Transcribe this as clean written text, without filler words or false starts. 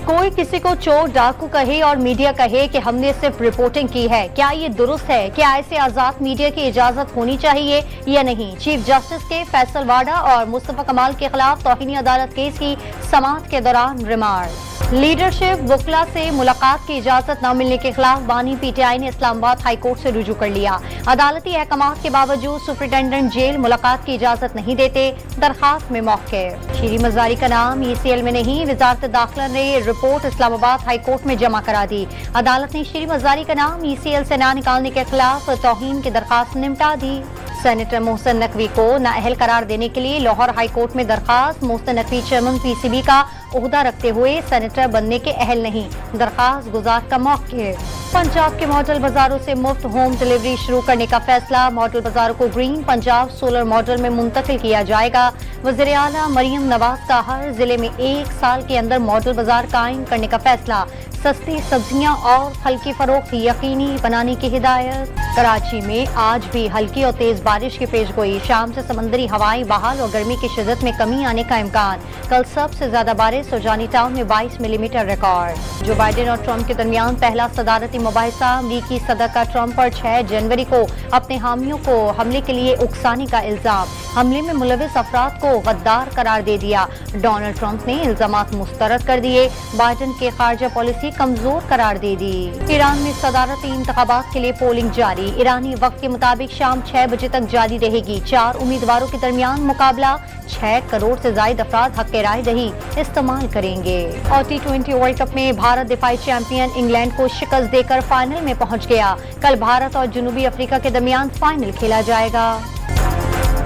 کوئی کسی کو چور ڈاکو کہے اور میڈیا کہے کہ ہم نے صرف رپورٹنگ کی ہے، کیا یہ درست ہے؟ کیا ایسے آزاد میڈیا کی اجازت ہونی چاہیے یا نہیں؟ چیف جسٹس کے فیصل واڈا اور مصطفیٰ کمال کے خلاف توہین عدالت کیس کی سماعت کے دوران ریمارک۔ لیڈرشپ وکلا سے ملاقات کی اجازت نہ ملنے کے خلاف بانی پی ٹی آئی نے اسلام آباد ہائی کورٹ سے رجوع کر لیا۔ عدالتی احکامات کے باوجود سپرنٹینڈنٹ جیل ملاقات کی اجازت نہیں دیتے، درخواست میں موقف۔ شیریں مزاری کا نام ای سی ایل میں نہیں، وزارت داخلہ نے رپورٹ اسلام آباد ہائی کورٹ میں جمع کرا دی۔ عدالت نے شیریں مزاری کا نام ای سی ایل سے نہ نکالنے کے خلاف توہین کی درخواست نمٹا دی۔ سینیٹر محسن نقوی کو نااہل قرار دینے کے لیے لاہور ہائی کورٹ میں درخواست۔ Mohsin Naqvi chairman P C B کا عہدہ رکھتے ہوئے سینیٹر بننے کے اہل نہیں، درخواست گزار کا موقف۔ پنجاب کے ماڈل بازاروں سے مفت ہوم ڈلیوری شروع کرنے کا فیصلہ، ماڈل بازاروں کو گرین پنجاب سولر ماڈل میں منتقل کیا جائے گا۔ وزیر اعلیٰ مریم نواز کا ہر ضلع میں 1 سال کے اندر ماڈل بازار قائم کرنے کا فیصلہ، سستی سبزیاں اور پھل کی فروخت یقینی بنانے کی ہدایت۔ کراچی میں آج بھی ہلکی اور تیز بارش کی پیشگوئی، شام سے سمندری ہوائیں بحال اور گرمی کی شدت میں کمی آنے کا امکان۔ کل سب سے زیادہ بارش سوجانی ٹاؤن میں 22 ملی میٹر ریکارڈ۔ جو بائیڈن اور ٹرمپ کے درمیان پہلا صدارتی مباحثہ، امریکی صدر کا ٹرمپ پر 6 جنوری کو اپنے حامیوں کو حملے کے لیے اکسانے کا الزام، حملے میں ملوث افراد کو غدار قرار دے دیا۔ ڈونلڈ ٹرمپ نے الزامات مسترد کر دیے، بائیڈن کے خارجہ پالیسی کمزور قرار دے دی۔ ایران میں صدارتی انتخابات کے لیے پولنگ جاری، ایرانی وقت کے مطابق شام 6 بجے تک جاری رہے گی۔ 4 امیدواروں کے درمیان مقابلہ، 6 کروڑ سے زائد افراد حق رائے دہی استعمال کریں گے۔ اور T20 ورلڈ کپ میں بھارت دفاعی چیمپئن انگلینڈ کو شکست دے کر فائنل میں پہنچ گیا۔ کل بھارت اور جنوبی افریقہ کے درمیان فائنل کھیلا جائے گا۔